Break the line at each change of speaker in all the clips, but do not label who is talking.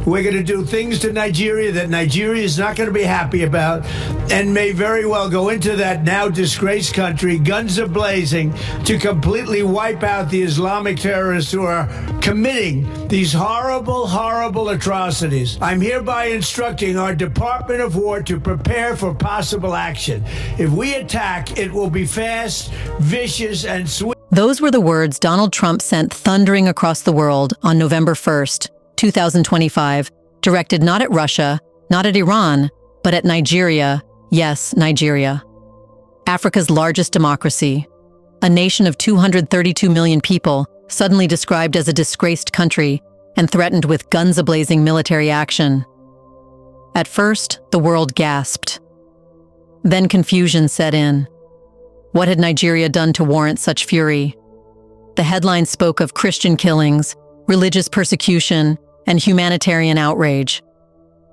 We're going to do things to Nigeria that Nigeria is not going to be happy about and may very well go into that now disgraced country, guns are blazing, to completely wipe out the Islamic terrorists who are committing these horrible, horrible atrocities. I'm hereby instructing our Department of War to prepare for possible action. If we attack, it will be fast, vicious, and swift.
Those were the words Donald Trump sent thundering across the world on November 1st, 2025, directed not at Russia, not at Iran, but at Nigeria. Yes, Nigeria. Africa's largest democracy. A nation of 232 million people, suddenly described as a disgraced country and threatened with guns a-blazing military action. At first, the world gasped. Then confusion set in. What had Nigeria done to warrant such fury? The headlines spoke of Christian killings, religious persecution, and humanitarian outrage.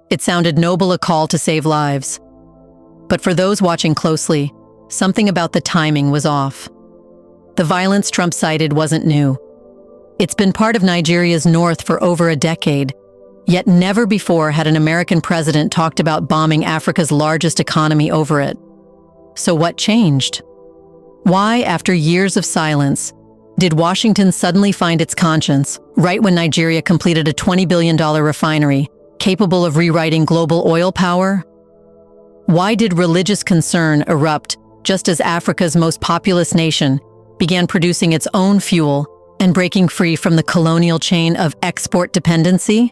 It sounded noble, a call to save lives. But for those watching closely, something about the timing was off. The violence Trump cited wasn't new. It's been part of Nigeria's north for over a decade, yet never before had an American president talked about bombing Africa's largest economy over it. So what changed? Why, after years of silence, did Washington suddenly find its conscience right when Nigeria completed a $20 billion refinery capable of rewriting global oil power? Why did religious concern erupt just as Africa's most populous nation began producing its own fuel and breaking free from the colonial chain of export dependency?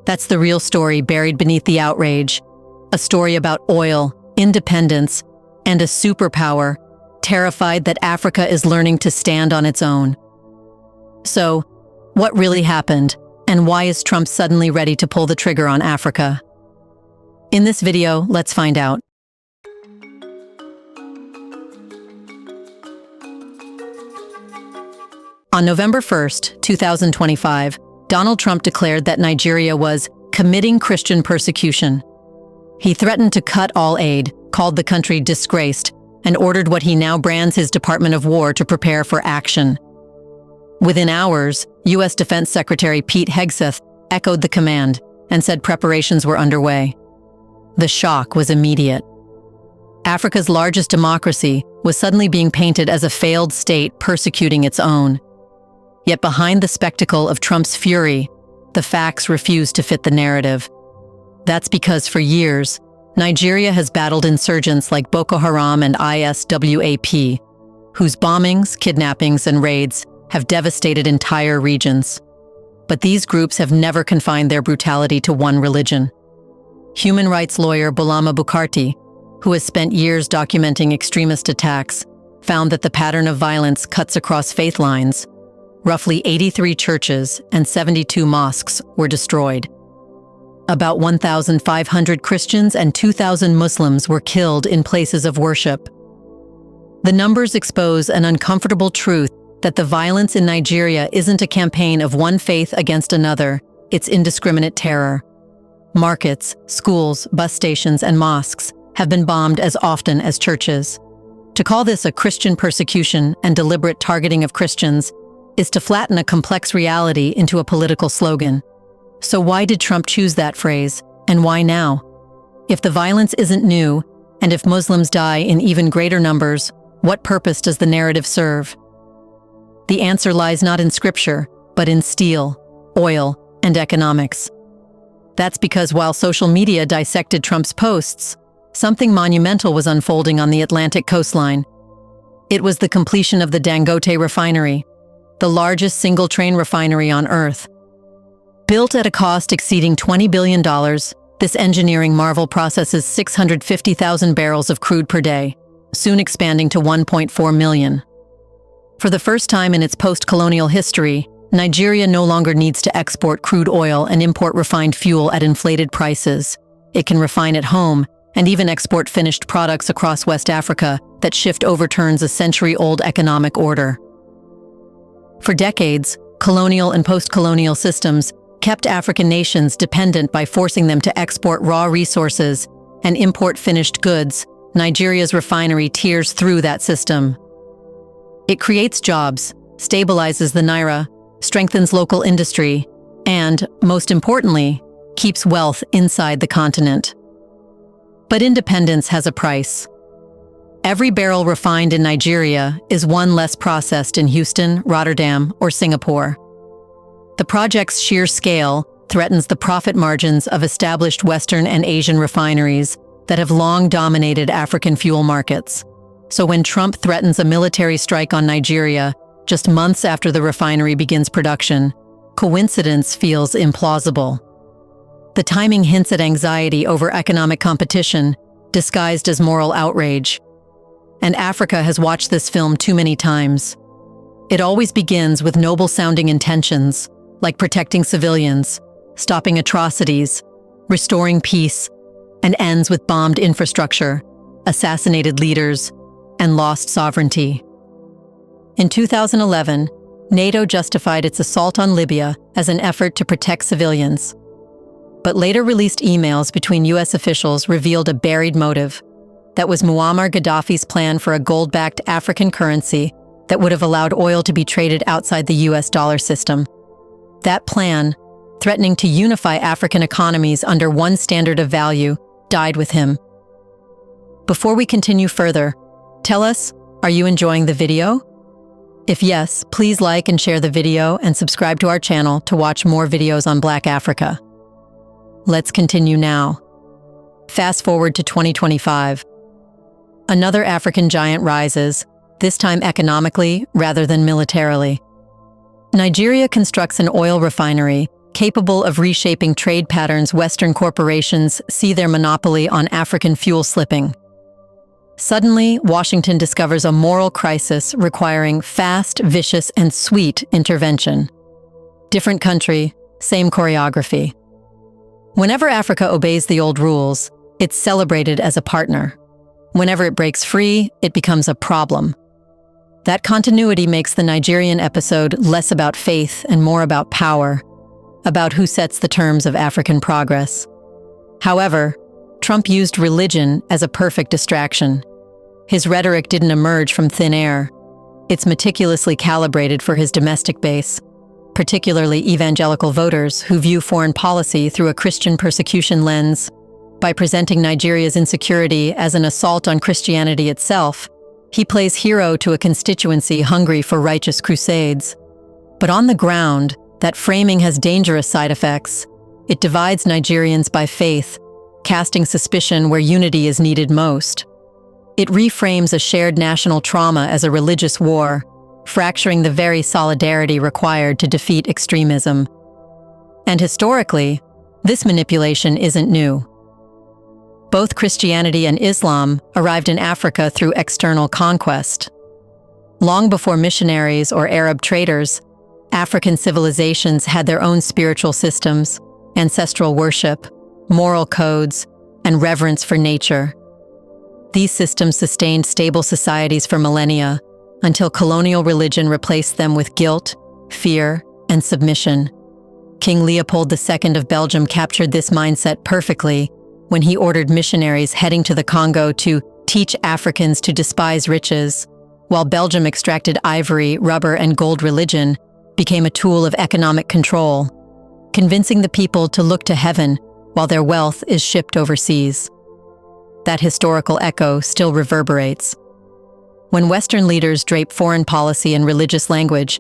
That's the real story buried beneath the outrage, a story about oil, independence, and a superpower terrified that Africa is learning to stand on its own. So, what really happened, and why is Trump suddenly ready to pull the trigger on Africa? In this video, let's find out. On November 1st, 2025, Donald Trump declared that Nigeria was committing Christian persecution. He threatened to cut all aid, called the country disgraced, and ordered what he now brands his Department of War to prepare for action. Within hours, U.S. Defense Secretary Pete Hegseth echoed the command and said preparations were underway. The shock was immediate. Africa's largest democracy was suddenly being painted as a failed state persecuting its own. Yet behind the spectacle of Trump's fury, the facts refused to fit the narrative. That's because for years, Nigeria has battled insurgents like Boko Haram and ISWAP, whose bombings, kidnappings, and raids have devastated entire regions. But these groups have never confined their brutality to one religion. Human rights lawyer Bulama Bukarti, who has spent years documenting extremist attacks, found that the pattern of violence cuts across faith lines. Roughly 83 churches and 72 mosques were destroyed. About 1,500 Christians and 2,000 Muslims were killed in places of worship. The numbers expose an uncomfortable truth that the violence in Nigeria isn't a campaign of one faith against another, it's indiscriminate terror. Markets, schools, bus stations, and mosques have been bombed as often as churches. To call this a Christian persecution and deliberate targeting of Christians is to flatten a complex reality into a political slogan. So why did Trump choose that phrase, and why now? If the violence isn't new, and if Muslims die in even greater numbers, what purpose does the narrative serve? The answer lies not in scripture, but in steel, oil, and economics. That's because while social media dissected Trump's posts, something monumental was unfolding on the Atlantic coastline. It was the completion of the Dangote Refinery, the largest single-train refinery on Earth. Built at a cost exceeding $20 billion, this engineering marvel processes 650,000 barrels of crude per day, soon expanding to 1.4 million. For the first time in its post-colonial history, Nigeria no longer needs to export crude oil and import refined fuel at inflated prices. It can refine at home and even export finished products across West Africa. That shift overturns a century-old economic order. For decades, colonial and post-colonial systems kept African nations dependent by forcing them to export raw resources and import finished goods. Nigeria's refinery tears through that system. It creates jobs, stabilizes the naira, strengthens local industry, and, most importantly, keeps wealth inside the continent. But independence has a price. Every barrel refined in Nigeria is one less processed in Houston, Rotterdam, or Singapore. The project's sheer scale threatens the profit margins of established Western and Asian refineries that have long dominated African fuel markets. So when Trump threatens a military strike on Nigeria just months after the refinery begins production, coincidence feels implausible. The timing hints at anxiety over economic competition, disguised as moral outrage. And Africa has watched this film too many times. It always begins with noble-sounding intentions, like protecting civilians, stopping atrocities, restoring peace, and ends with bombed infrastructure, assassinated leaders, and lost sovereignty. In 2011, NATO justified its assault on Libya as an effort to protect civilians. But later released emails between U.S. officials revealed a buried motive. That was Muammar Gaddafi's plan for a gold-backed African currency that would have allowed oil to be traded outside the U.S. dollar system. That plan, threatening to unify African economies under one standard of value, died with him. Before we continue further, tell us, are you enjoying the video? If yes, please like and share the video and subscribe to our channel to watch more videos on Black Africa. Let's continue now. Fast forward to 2025. Another African giant rises, this time economically rather than militarily. Nigeria constructs an oil refinery capable of reshaping trade patterns Western corporations see their monopoly on African fuel slipping. Suddenly, Washington discovers a moral crisis requiring fast, vicious, and sweet intervention. Different country, same choreography. Whenever Africa obeys the old rules, it's celebrated as a partner. Whenever it breaks free, it becomes a problem. That continuity makes the Nigerian episode less about faith and more about power, about who sets the terms of African progress. However, Trump used religion as a perfect distraction. His rhetoric didn't emerge from thin air. It's meticulously calibrated for his domestic base, particularly evangelical voters who view foreign policy through a Christian persecution lens. By presenting Nigeria's insecurity as an assault on Christianity itself, he plays hero to a constituency hungry for righteous crusades. But on the ground, that framing has dangerous side effects. It divides Nigerians by faith, casting suspicion where unity is needed most. It reframes a shared national trauma as a religious war, fracturing the very solidarity required to defeat extremism. And historically, this manipulation isn't new. Both Christianity and Islam arrived in Africa through external conquest. Long before missionaries or Arab traders, African civilizations had their own spiritual systems, ancestral worship, moral codes, and reverence for nature. These systems sustained stable societies for millennia, until colonial religion replaced them with guilt, fear, and submission. King Leopold II of Belgium captured this mindset perfectly when he ordered missionaries heading to the Congo to teach Africans to despise riches, while Belgium extracted ivory, rubber, and gold. Religion became a tool of economic control, convincing the people to look to heaven while their wealth is shipped overseas. That historical echo still reverberates. When Western leaders drape foreign policy in religious language,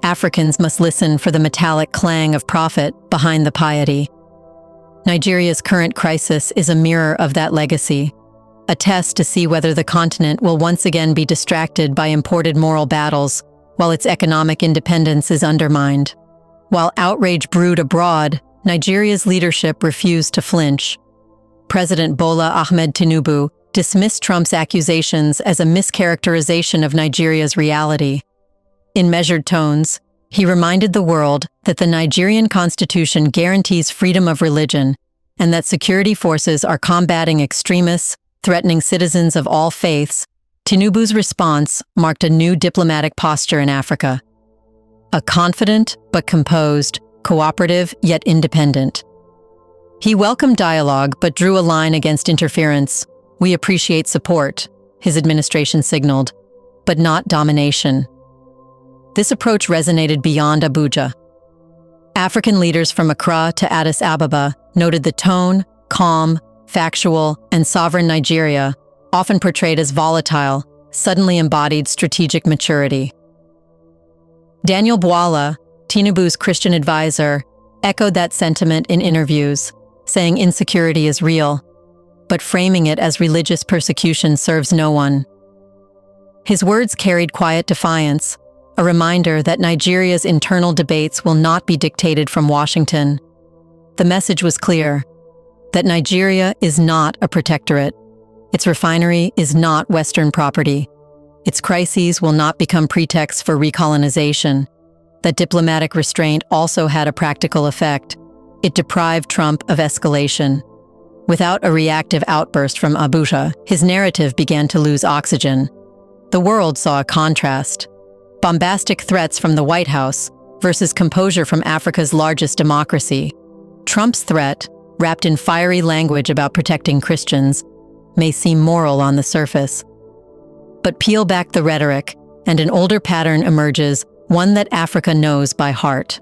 Africans must listen for the metallic clang of profit behind the piety. Nigeria's current crisis is a mirror of that legacy, a test to see whether the continent will once again be distracted by imported moral battles while its economic independence is undermined. While outrage brewed abroad, Nigeria's leadership refused to flinch. President Bola Ahmed Tinubu dismissed Trump's accusations as a mischaracterization of Nigeria's reality. In measured tones, he reminded the world that the Nigerian constitution guarantees freedom of religion and that security forces are combating extremists, threatening citizens of all faiths. Tinubu's response marked a new diplomatic posture in Africa. A confident but composed, cooperative yet independent. He welcomed dialogue but drew a line against interference. "We appreciate support," his administration signaled, "but not domination." This approach resonated beyond Abuja. African leaders from Accra to Addis Ababa noted the tone, calm, factual, and sovereign Nigeria, often portrayed as volatile, suddenly embodied strategic maturity. Daniel Bwala, Tinubu's Christian advisor, echoed that sentiment in interviews, saying insecurity is real, but framing it as religious persecution serves no one. His words carried quiet defiance, a reminder that Nigeria's internal debates will not be dictated from Washington. The message was clear, that Nigeria is not a protectorate. Its refinery is not Western property. Its crises will not become pretexts for recolonization. That diplomatic restraint also had a practical effect. It deprived Trump of escalation. Without a reactive outburst from Abuja, his narrative began to lose oxygen. The world saw a contrast. Bombastic threats from the White House versus composure from Africa's largest democracy. Trump's threat, wrapped in fiery language about protecting Christians, may seem moral on the surface. But peel back the rhetoric, and an older pattern emerges, one that Africa knows by heart.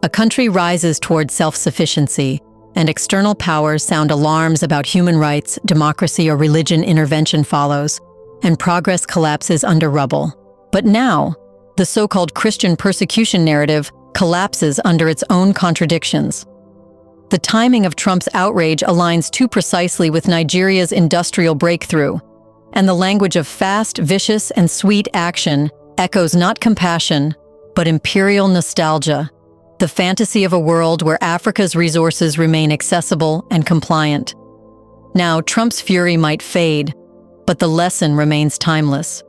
A country rises toward self-sufficiency, and external powers sound alarms about human rights, democracy, or religion. Intervention follows, and progress collapses under rubble. But now, the so-called Christian persecution narrative collapses under its own contradictions. The timing of Trump's outrage aligns too precisely with Nigeria's industrial breakthrough, and the language of fast, vicious, and sweet action echoes not compassion, but imperial nostalgia, the fantasy of a world where Africa's resources remain accessible and compliant. Now, Trump's fury might fade, but the lesson remains timeless.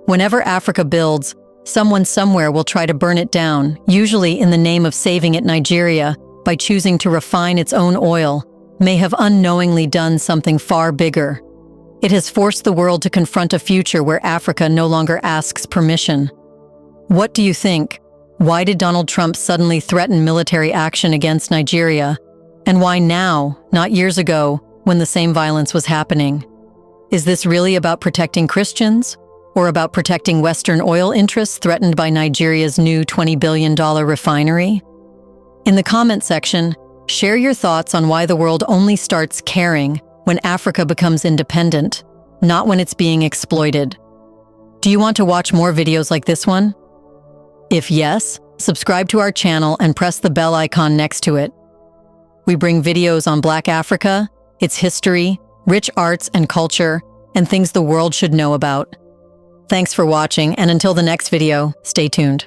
Whenever Africa builds, someone somewhere will try to burn it down, usually in the name of saving it. Nigeria, by choosing to refine its own oil, may have unknowingly done something far bigger. It has forced the world to confront a future where Africa no longer asks permission. What do you think? Why did Donald Trump suddenly threaten military action against Nigeria? And why now, not years ago, when the same violence was happening? Is this really about protecting Christians? Or about protecting Western oil interests threatened by Nigeria's new $20 billion refinery? In the comment section, share your thoughts on why the world only starts caring when Africa becomes independent, not when it's being exploited. Do you want to watch more videos like this one? If yes, subscribe to our channel and press the bell icon next to it. We bring videos on Black Africa, its history, rich arts and culture, and things the world should know about. Thanks for watching, and until the next video, stay tuned.